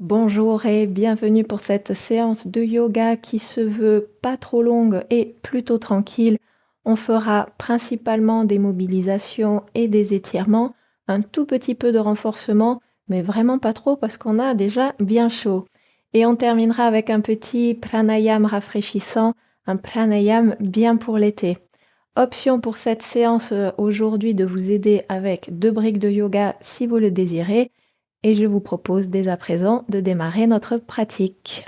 Bonjour et bienvenue pour cette séance de yoga qui se veut pas trop longue et plutôt tranquille. On fera principalement des mobilisations et des étirements, un tout petit peu de renforcement, mais vraiment pas trop parce qu'on a déjà bien chaud. Et on terminera avec un petit pranayam rafraîchissant, un pranayam bien pour l'été. Option pour cette séance aujourd'hui de vous aider avec 2 briques de yoga si vous le désirez. Et je vous propose dès à présent de démarrer notre pratique.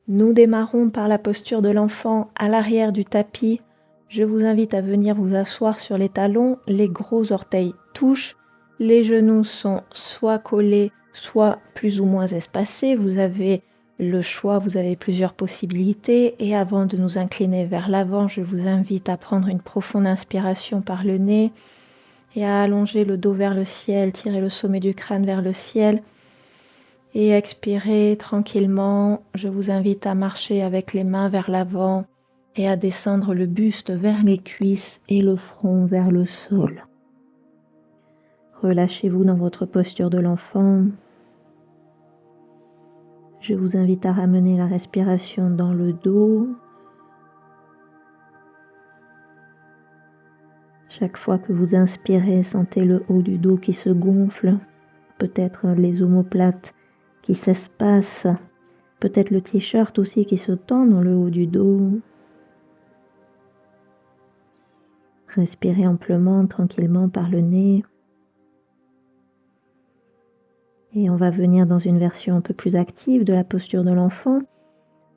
Nous démarrons par la posture de l'enfant à l'arrière du tapis. Je vous invite à venir vous asseoir sur les talons, les gros orteils touchent, les genoux sont soit collés, soit plus ou moins espacés. Vous avez le choix, vous avez plusieurs possibilités. Et avant de nous incliner vers l'avant, je vous invite à prendre une profonde inspiration par le nez et à allonger le dos vers le ciel, tirer le sommet du crâne vers le ciel. Et expirez tranquillement. Je vous invite à marcher avec les mains vers l'avant et à descendre le buste vers les cuisses et le front vers le sol. Relâchez-vous dans votre posture de l'enfant. Je vous invite à ramener la respiration dans le dos. Chaque fois que vous inspirez, sentez le haut du dos qui se gonfle, peut-être les omoplates qui s'espacent, peut-être le t-shirt aussi qui se tend dans le haut du dos. Respirez amplement, tranquillement par le nez. Et on va venir dans une version un peu plus active de la posture de l'enfant.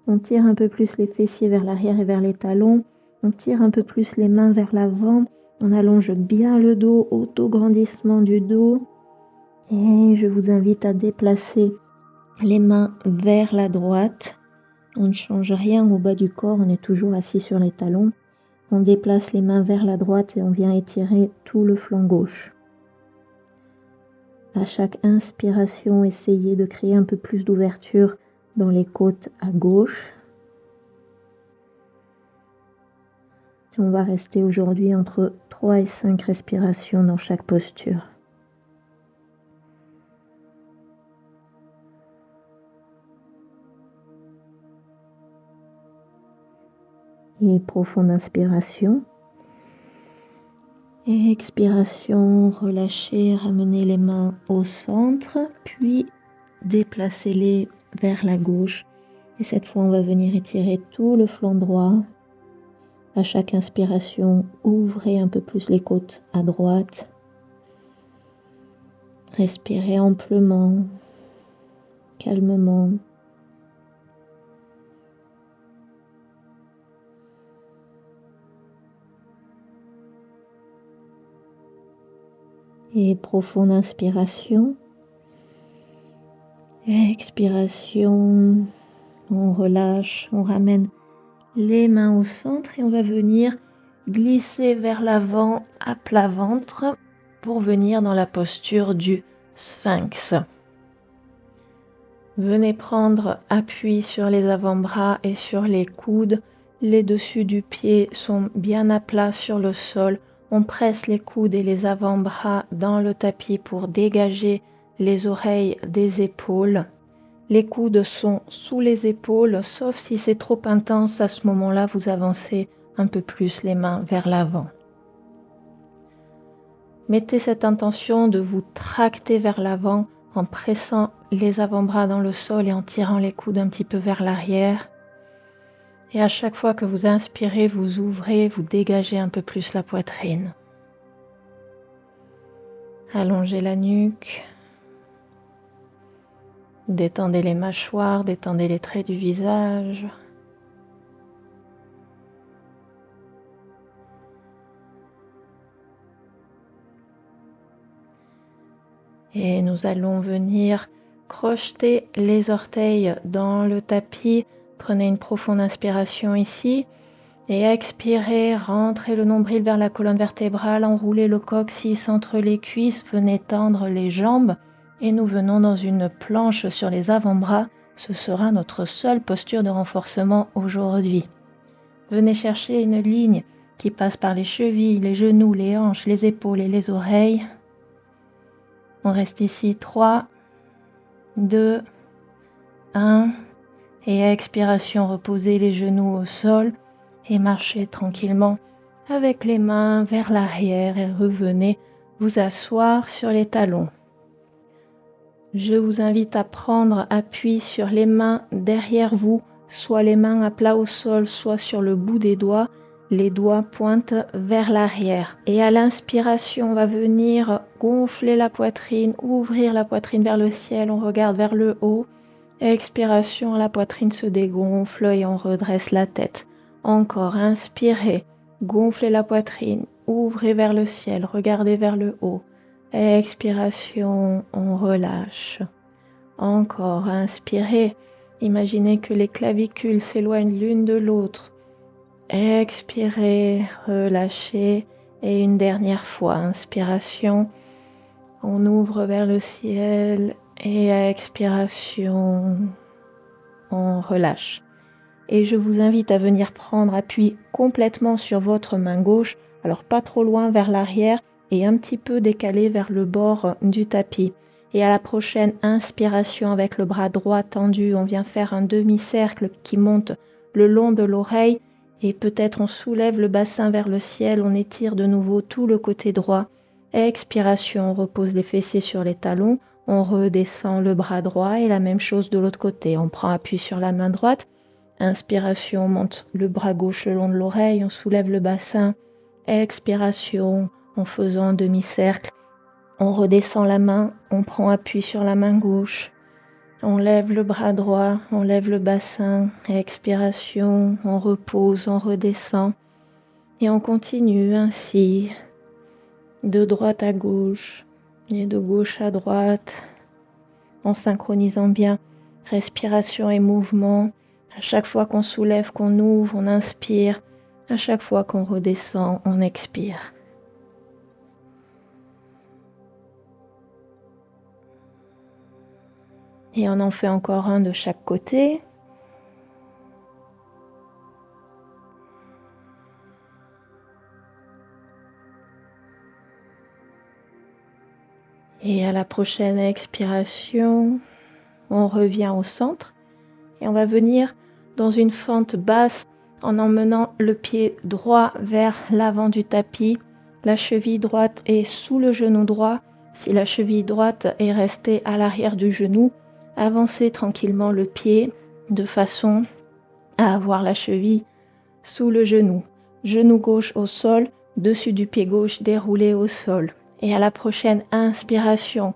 On tire un peu plus les fessiers vers l'arrière et vers les talons. On tire un peu plus les mains vers l'avant. On allonge bien le dos, auto-grandissement du dos. Et je vous invite à déplacer les mains vers la droite. On ne change rien au bas du corps, on est toujours assis sur les talons. On déplace les mains vers la droite et on vient étirer tout le flanc gauche. À chaque inspiration, essayez de créer un peu plus d'ouverture dans les côtes à gauche. On va rester aujourd'hui entre 3 et 5 respirations dans chaque posture. Et profonde inspiration. Et expiration, relâchez, ramenez les mains au centre, puis déplacez-les vers la gauche. Et cette fois, on va venir étirer tout le flanc droit. À chaque inspiration, ouvrez un peu plus les côtes à droite. Respirez amplement, calmement. Et profonde inspiration. Expiration. On relâche, on ramène les mains au centre et on va venir glisser vers l'avant à plat ventre pour venir dans la posture du sphinx. Venez prendre appui sur les avant-bras et sur les coudes. Les dessus du pied sont bien à plat sur le sol. On presse les coudes et les avant-bras dans le tapis pour dégager les oreilles des épaules. Les coudes sont sous les épaules, sauf si c'est trop intense. À ce moment-là, vous avancez un peu plus les mains vers l'avant. Mettez cette intention de vous tracter vers l'avant en pressant les avant-bras dans le sol et en tirant les coudes un petit peu vers l'arrière. Et à chaque fois que vous inspirez, vous ouvrez, vous dégagez un peu plus la poitrine. Allongez la nuque. Détendez les mâchoires, détendez les traits du visage. Et nous allons venir crocheter les orteils dans le tapis. Prenez une profonde inspiration ici. Et expirez, rentrez le nombril vers la colonne vertébrale, enroulez le coccyx entre les cuisses, venez tendre les jambes et nous venons dans une planche sur les avant-bras. Ce sera notre seule posture de renforcement aujourd'hui. Venez chercher une ligne qui passe par les chevilles, les genoux, les hanches, les épaules et les oreilles. On reste ici 3, 2, 1. Et expiration, reposez les genoux au sol et marchez tranquillement avec les mains vers l'arrière et revenez vous asseoir sur les talons. Je vous invite à prendre appui sur les mains derrière vous, soit les mains à plat au sol, soit sur le bout des doigts. Les doigts pointent vers l'arrière. Et à l'inspiration, on va venir gonfler la poitrine, ouvrir la poitrine vers le ciel, on regarde vers le haut. Expiration, la poitrine se dégonfle et on redresse la tête. Encore, inspirez, gonflez la poitrine, ouvrez vers le ciel, regardez vers le haut. Expiration, on relâche. Encore, inspirez, imaginez que les clavicules s'éloignent l'une de l'autre. Expirez, relâchez et une dernière fois, inspiration, on ouvre vers le ciel et à expiration, on relâche. Et je vous invite à venir prendre appui complètement sur votre main gauche, alors pas trop loin vers l'arrière et un petit peu décalé vers le bord du tapis. Et à la prochaine inspiration avec le bras droit tendu, on vient faire un demi-cercle qui monte le long de l'oreille et peut-être on soulève le bassin vers le ciel, on étire de nouveau tout le côté droit. Expiration, on repose les fessiers sur les talons, on redescend le bras droit et la même chose de l'autre côté. On prend appui sur la main droite. Inspiration, on monte le bras gauche le long de l'oreille, on soulève le bassin. Expiration, en faisant un demi-cercle, on redescend la main, on prend appui sur la main gauche. On lève le bras droit, on lève le bassin. Expiration, on repose, on redescend. Et on continue ainsi, de droite à gauche et de gauche à droite, en synchronisant bien respiration et mouvement. À chaque fois qu'on soulève, qu'on ouvre, on inspire. À chaque fois qu'on redescend, on expire. Et on en fait encore un de chaque côté. Et à la prochaine expiration, on revient au centre et on va venir dans une fente basse en emmenant le pied droit vers l'avant du tapis. La cheville droite est sous le genou droit. Si la cheville droite est restée à l'arrière du genou, avancez tranquillement le pied de façon à avoir la cheville sous le genou. Genou gauche au sol, dessus du pied gauche déroulé au sol. Et à la prochaine inspiration,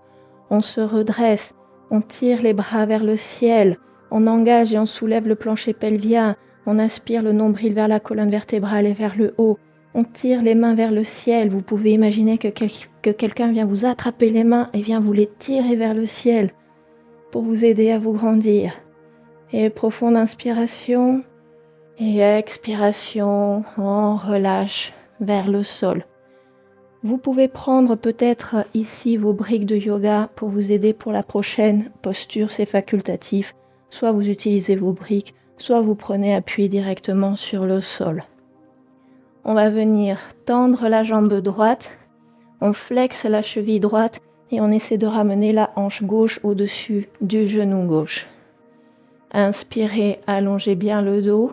on se redresse, on tire les bras vers le ciel, on engage et on soulève le plancher pelvien, on aspire le nombril vers la colonne vertébrale et vers le haut. On tire les mains vers le ciel. Vous pouvez imaginer que quelqu'un vient vous attraper les mains et vient vous les tirer vers le ciel pour vous aider à vous grandir. Et profonde inspiration et expiration, on relâche vers le sol. Vous pouvez prendre peut-être ici vos briques de yoga pour vous aider pour la prochaine posture, c'est facultatif. Soit vous utilisez vos briques, soit vous prenez appui directement sur le sol. On va venir tendre la jambe droite, on flexe la cheville droite et on essaie de ramener la hanche gauche au-dessus du genou gauche. Inspirez, allongez bien le dos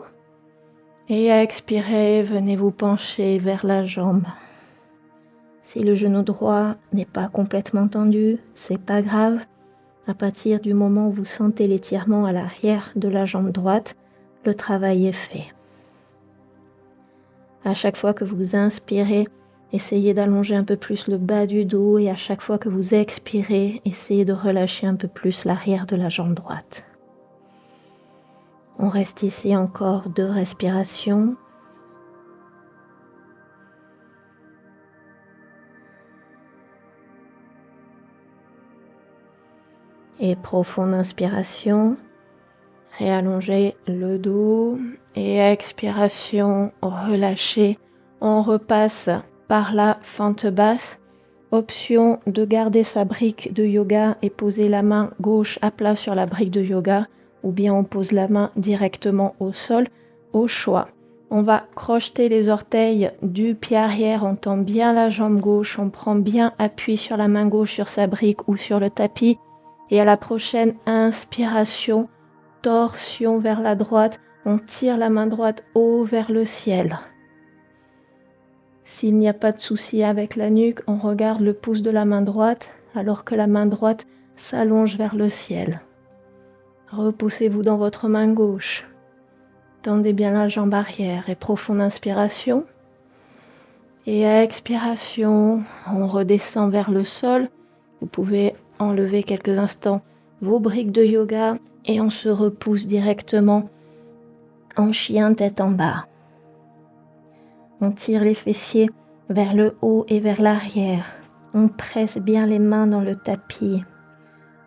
et expirez, venez vous pencher vers la jambe. Si le genou droit n'est pas complètement tendu, c'est pas grave. À partir du moment où vous sentez l'étirement à l'arrière de la jambe droite, le travail est fait. À chaque fois que vous inspirez, essayez d'allonger un peu plus le bas du dos et à chaque fois que vous expirez, essayez de relâcher un peu plus l'arrière de la jambe droite. On reste ici encore 2 respirations. Et profonde inspiration, réallongez le dos et expiration, relâchez. On repasse par la fente basse. Option de garder sa brique de yoga et poser la main gauche à plat sur la brique de yoga ou bien on pose la main directement au sol, au choix. On va crocheter les orteils du pied arrière, on tend bien la jambe gauche, on prend bien appui sur la main gauche sur sa brique ou sur le tapis. Et à la prochaine inspiration, torsion vers la droite, on tire la main droite haut vers le ciel. S'il n'y a pas de souci avec la nuque, on regarde le pouce de la main droite alors que la main droite s'allonge vers le ciel. Repoussez-vous dans votre main gauche. Tendez bien la jambe arrière et profonde inspiration. Et expiration, on redescend vers le sol. Vous pouvez enlever quelques instants vos briques de yoga et on se repousse directement en chien tête en bas. On tire les fessiers vers le haut et vers l'arrière. On presse bien les mains dans le tapis.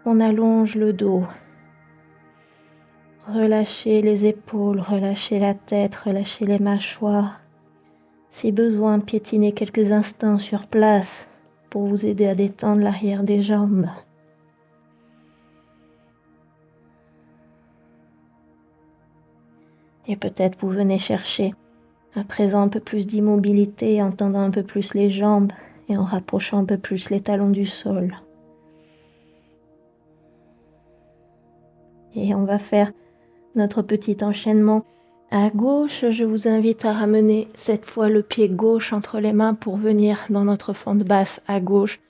On allonge le dos. Relâchez les épaules, relâchez la tête, relâchez les mâchoires. Si besoin, piétinez quelques instants sur place pour vous aider à détendre l'arrière des jambes. Et peut-être vous venez chercher à présent un peu plus d'immobilité en tendant un peu plus les jambes et en rapprochant un peu plus les talons du sol. Et on va faire notre petit enchaînement. À gauche, je vous invite à ramener cette fois le pied gauche entre les mains pour venir dans notre fente basse à gauche.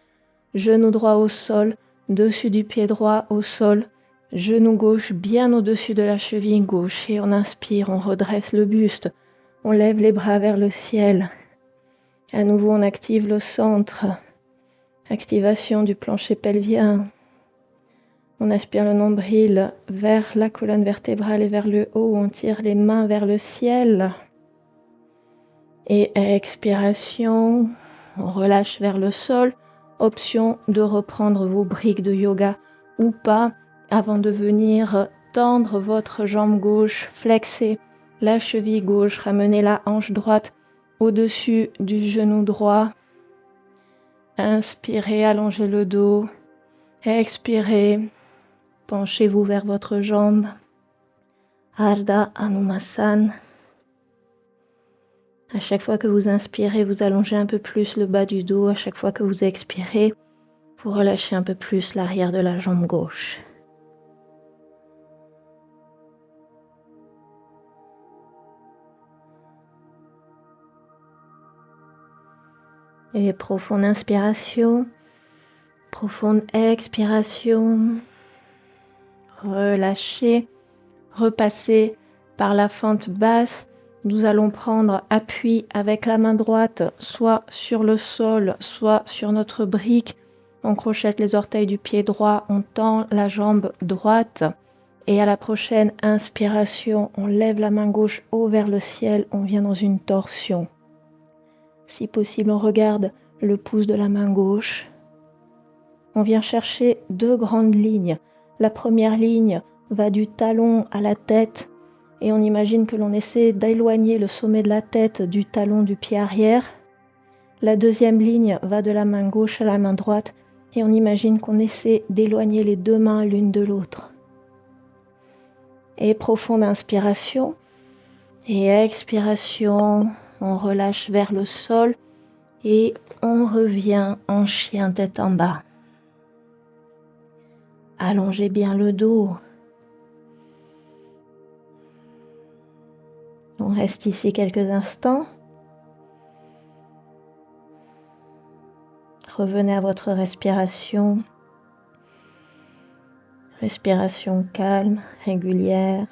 Genou droit au sol, dessus du pied droit au sol. Genou gauche bien au-dessus de la cheville gauche. Et on inspire, on redresse le buste. On lève les bras vers le ciel. À nouveau, on active le centre. Activation du plancher pelvien. On aspire le nombril vers la colonne vertébrale et vers le haut. On tire les mains vers le ciel. Et expiration, on relâche vers le sol. Option de reprendre vos briques de yoga ou pas avant de venir tendre votre jambe gauche, flexer la cheville gauche, ramener la hanche droite au-dessus du genou droit. Inspirez, allongez le dos. Expirez, penchez-vous vers votre jambe. Ardha Anumasana. À chaque fois que vous inspirez, vous allongez un peu plus le bas du dos. À chaque fois que vous expirez, vous relâchez un peu plus l'arrière de la jambe gauche. Et profonde inspiration, profonde expiration. Relâchez, repassez par la fente basse. Nous allons prendre appui avec la main droite, soit sur le sol, soit sur notre brique. On crochette les orteils du pied droit, on tend la jambe droite. Et à la prochaine inspiration, on lève la main gauche haut vers le ciel, on vient dans une torsion. Si possible, on regarde le pouce de la main gauche. On vient chercher 2 grandes lignes. La première ligne va du talon à la tête et on imagine que l'on essaie d'éloigner le sommet de la tête du talon du pied arrière. La deuxième ligne va de la main gauche à la main droite et on imagine qu'on essaie d'éloigner les 2 mains l'une de l'autre. Et profonde inspiration et expiration, on relâche vers le sol et on revient en chien tête en bas. Allongez bien le dos. On reste ici quelques instants. Revenez à votre respiration. Respiration calme, régulière.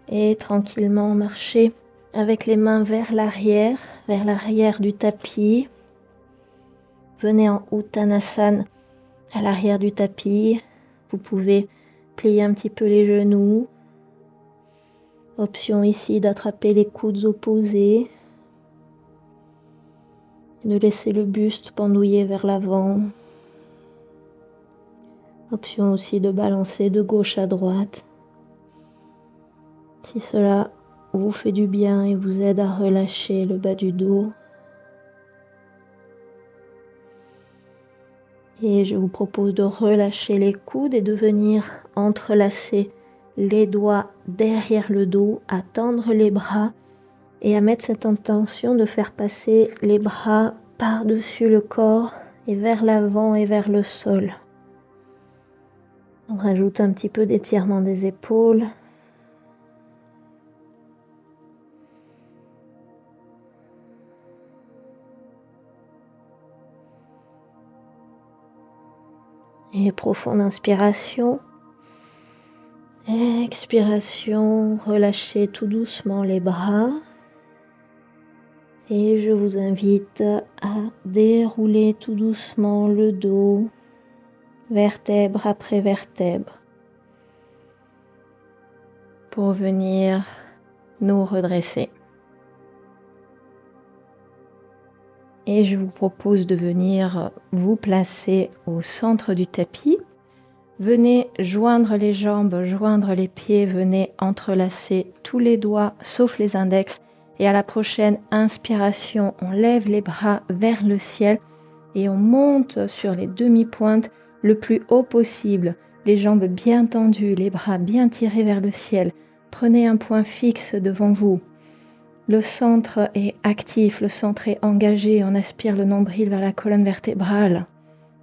Et tranquillement marchez avec les mains vers l'arrière du tapis. Venez en Uttanasana à l'arrière du tapis. Vous pouvez plier un petit peu les genoux. Option ici d'attraper les coudes opposés. De laisser le buste pendouiller vers l'avant. Option aussi de balancer de gauche à droite. Si cela vous fait du bien et vous aide à relâcher le bas du dos. Et je vous propose de relâcher les coudes et de venir entrelacer les doigts derrière le dos, à tendre les bras et à mettre cette intention de faire passer les bras par-dessus le corps et vers l'avant et vers le sol. On rajoute un petit peu d'étirement des épaules. Et profonde inspiration. Expiration, relâchez tout doucement les bras. Et je vous invite à dérouler tout doucement le dos, vertèbre après vertèbre, pour venir nous redresser. Et je vous propose de venir vous placer au centre du tapis. Venez joindre les jambes, joindre les pieds, venez entrelacer tous les doigts sauf les index. Et à la prochaine inspiration, on lève les bras vers le ciel et on monte sur les demi-pointes le plus haut possible. Les jambes bien tendues, les bras bien tirés vers le ciel. Prenez un point fixe devant vous. Le centre est actif, le centre est engagé. On aspire le nombril vers la colonne vertébrale.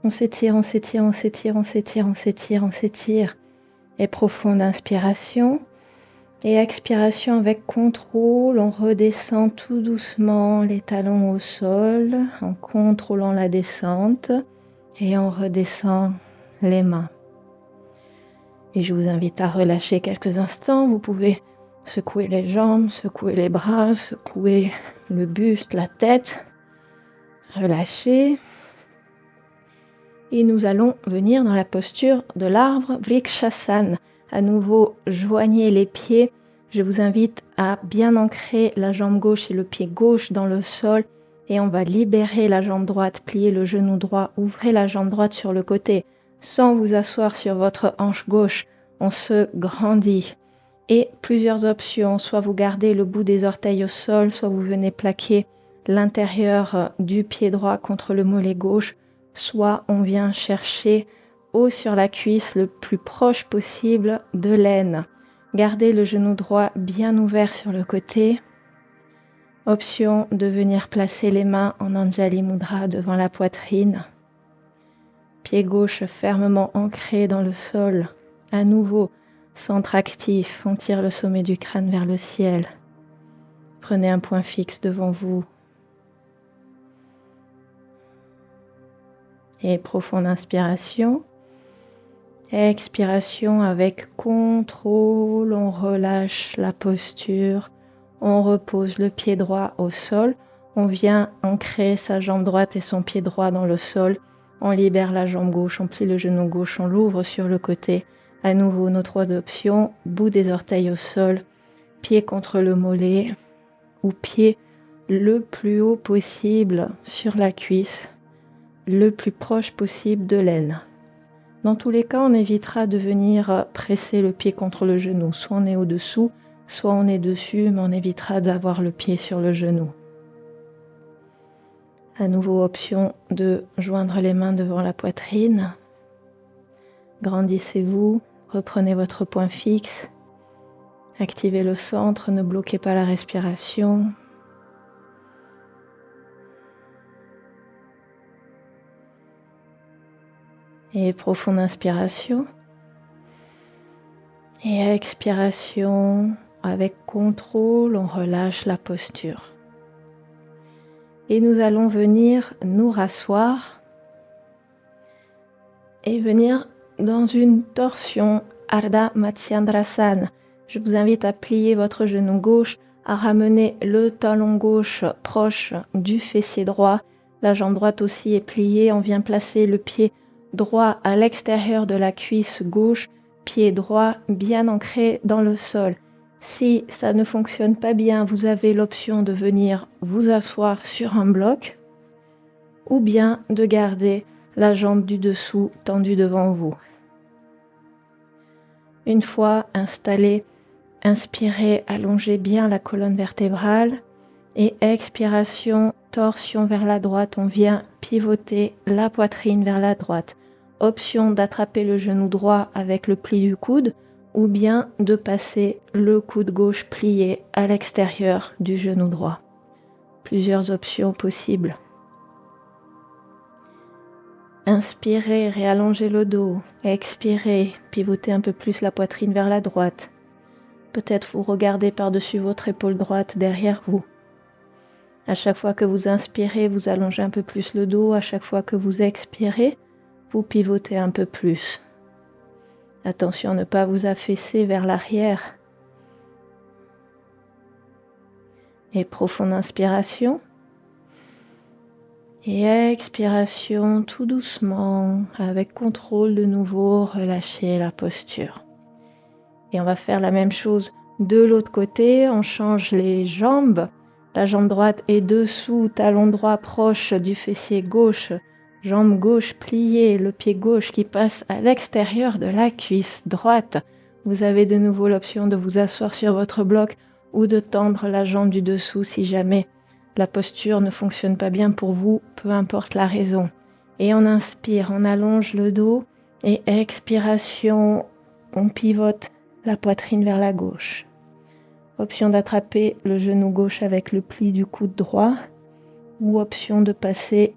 On s'étire, on s'étire, on s'étire, on s'étire, on s'étire, on s'étire. Et profonde inspiration. Et expiration avec contrôle. On redescend tout doucement les talons au sol en contrôlant la descente. Et on redescend les mains. Et je vous invite à relâcher quelques instants. Vous pouvez secouer les jambes, secouer les bras, secouer le buste, la tête. Relâchez. Et nous allons venir dans la posture de l'arbre Vrikshasana. À nouveau, joignez les pieds. Je vous invite à bien ancrer la jambe gauche et le pied gauche dans le sol. Et on va libérer la jambe droite, plier le genou droit, ouvrez la jambe droite sur le côté. Sans vous asseoir sur votre hanche gauche, on se grandit. Et plusieurs options, soit vous gardez le bout des orteils au sol, soit vous venez plaquer l'intérieur du pied droit contre le mollet gauche, soit on vient chercher haut sur la cuisse le plus proche possible de l'aine. Gardez le genou droit bien ouvert sur le côté. Option de venir placer les mains en Anjali Mudra devant la poitrine. Pied gauche fermement ancré dans le sol. À nouveau, centre actif, on tire le sommet du crâne vers le ciel. Prenez un point fixe devant vous. Et profonde inspiration. Expiration avec contrôle, on relâche la posture. On repose le pied droit au sol. On vient ancrer sa jambe droite et son pied droit dans le sol. On libère la jambe gauche, on plie le genou gauche, on l'ouvre sur le côté. À nouveau, nos trois options, bout des orteils au sol, pied contre le mollet ou pied le plus haut possible sur la cuisse, le plus proche possible de l'aine. Dans tous les cas, on évitera de venir presser le pied contre le genou. Soit on est au-dessous, soit on est dessus, mais on évitera d'avoir le pied sur le genou. À nouveau, option de joindre les mains devant la poitrine. Grandissez-vous, reprenez votre point fixe. Activez le centre, ne bloquez pas la respiration. Et profonde inspiration. Et expiration, avec contrôle, on relâche la posture. Et nous allons venir nous rasseoir et venir dans une torsion Ardha Matsyendrasana. Je vous invite à plier votre genou gauche, à ramener le talon gauche proche du fessier droit. La jambe droite aussi est pliée. On vient placer le pied droit à l'extérieur de la cuisse gauche, pied droit bien ancré dans le sol. Si ça ne fonctionne pas bien, vous avez l'option de venir vous asseoir sur un bloc ou bien de garder la jambe du dessous tendue devant vous. Une fois installé, inspirez, allongez bien la colonne vertébrale et expiration, torsion vers la droite, on vient pivoter la poitrine vers la droite. Option d'attraper le genou droit avec le pli du coude ou bien de passer le coude gauche plié à l'extérieur du genou droit. Plusieurs options possibles. Inspirez, réallongez le dos. Expirez, pivotez un peu plus la poitrine vers la droite. Peut-être vous regardez par-dessus votre épaule droite derrière vous. À chaque fois que vous inspirez, vous allongez un peu plus le dos. À chaque fois que vous expirez, vous pivotez un peu plus. Attention à ne pas vous affaisser vers l'arrière. Et profonde inspiration. Et expiration tout doucement, avec contrôle de nouveau, relâchez la posture. Et on va faire la même chose de l'autre côté, on change les jambes. La jambe droite est dessous, talon droit proche du fessier gauche, jambe gauche pliée, le pied gauche qui passe à l'extérieur de la cuisse droite. Vous avez de nouveau l'option de vous asseoir sur votre bloc ou de tendre la jambe du dessous si jamais la posture ne fonctionne pas bien pour vous, peu importe la raison. Et on inspire, on allonge le dos et expiration, on pivote la poitrine vers la gauche. Option d'attraper le genou gauche avec le pli du coude droit ou option de passer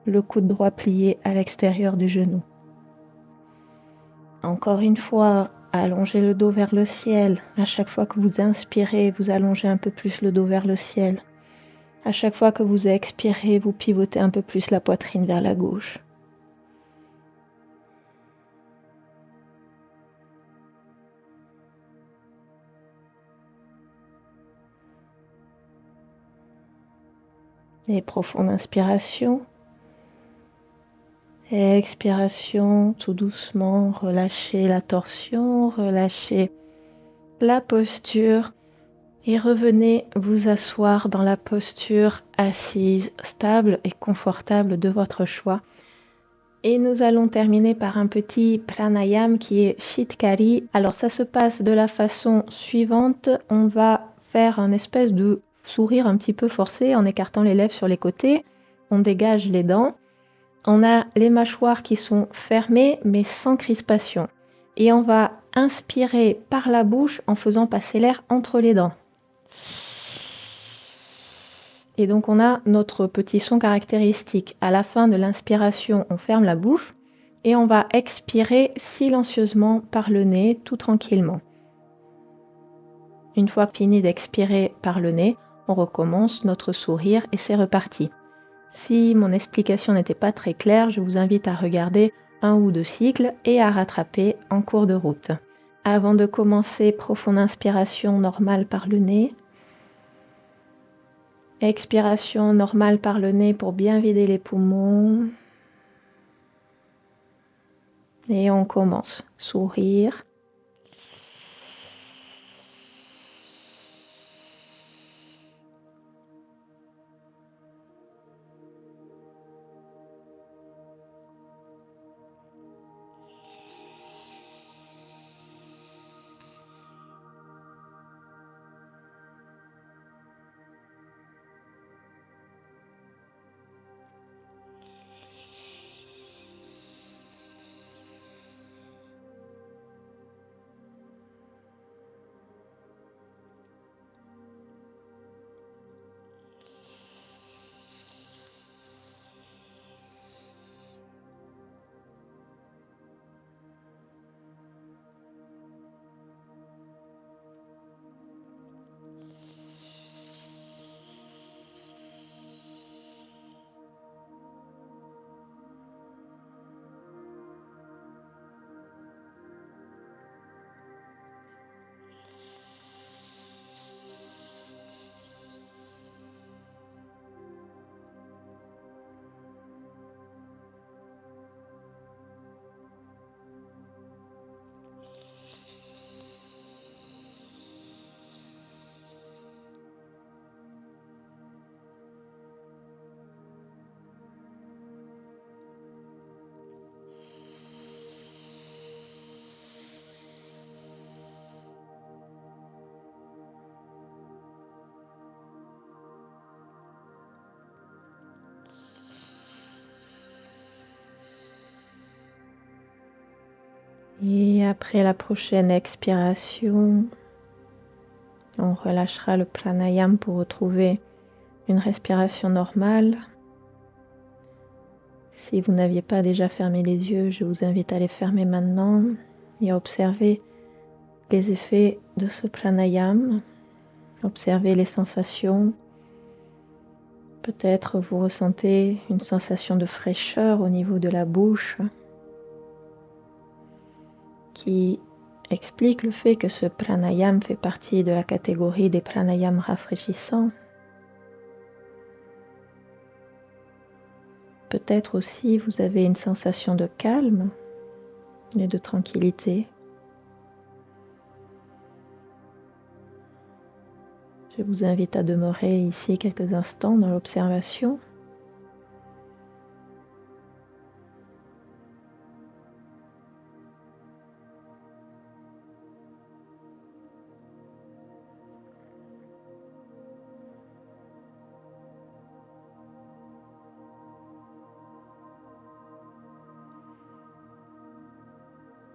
le coude droit plié à l'extérieur du genou. Encore une fois, allongez le dos vers le ciel. À chaque fois que vous inspirez, vous allongez un peu plus le dos vers le ciel. À chaque fois que vous expirez, vous pivotez un peu plus la poitrine vers la gauche. Et profonde inspiration. Et expiration, tout doucement, relâchez la torsion, relâchez la posture. Et revenez vous asseoir dans la posture assise, stable et confortable de votre choix. Et nous allons terminer par un petit pranayam qui est Shitkari. Alors ça se passe de la façon suivante. On va faire un espèce de sourire un petit peu forcé en écartant les lèvres sur les côtés. On dégage les dents. On a les mâchoires qui sont fermées mais sans crispation. Et on va inspirer par la bouche en faisant passer l'air entre les dents. Et donc on a notre petit son caractéristique. À la fin de l'inspiration, on ferme la bouche et on va expirer silencieusement par le nez, tout tranquillement. Une fois fini d'expirer par le nez, on recommence notre sourire et c'est reparti. Si mon explication n'était pas très claire, je vous invite à regarder un ou deux cycles et à rattraper en cours de route. Avant de commencer, profonde inspiration normale par le nez. Expiration normale par le nez pour bien vider les poumons. Et on commence. Sourire. Et après la prochaine expiration, on relâchera le pranayama pour retrouver une respiration normale. Si vous n'aviez pas déjà fermé les yeux, je vous invite à les fermer maintenant et à observer les effets de ce pranayama. Observez les sensations. Peut-être vous ressentez une sensation de fraîcheur au niveau de la bouche qui explique le fait que ce pranayama fait partie de la catégorie des pranayams rafraîchissants. Peut-être aussi vous avez une sensation de calme et de tranquillité. Je vous invite à demeurer ici quelques instants dans l'observation.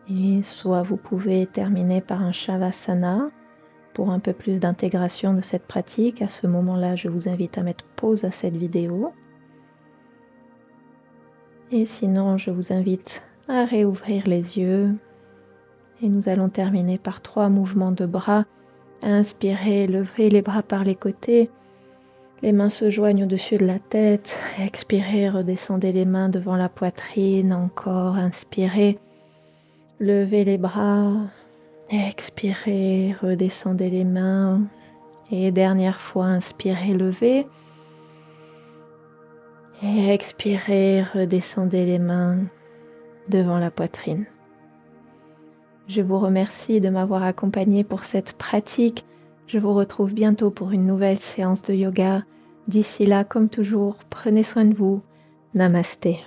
Et soit vous pouvez terminer par un Shavasana pour un peu plus d'intégration de cette pratique. À ce moment-là, je vous invite à mettre pause à cette vidéo. Et sinon, je vous invite à réouvrir les yeux. Et nous allons terminer par 3 mouvements de bras. Inspirez, levez les bras par les côtés. Les mains se joignent au-dessus de la tête. Expirez, redescendez les mains devant la poitrine. Encore, inspirez. Levez les bras, expirez, redescendez les mains. Et dernière fois, inspirez, levez. Et expirez, redescendez les mains devant la poitrine. Je vous remercie de m'avoir accompagné pour cette pratique. Je vous retrouve bientôt pour une nouvelle séance de yoga. D'ici là, comme toujours, prenez soin de vous. Namasté.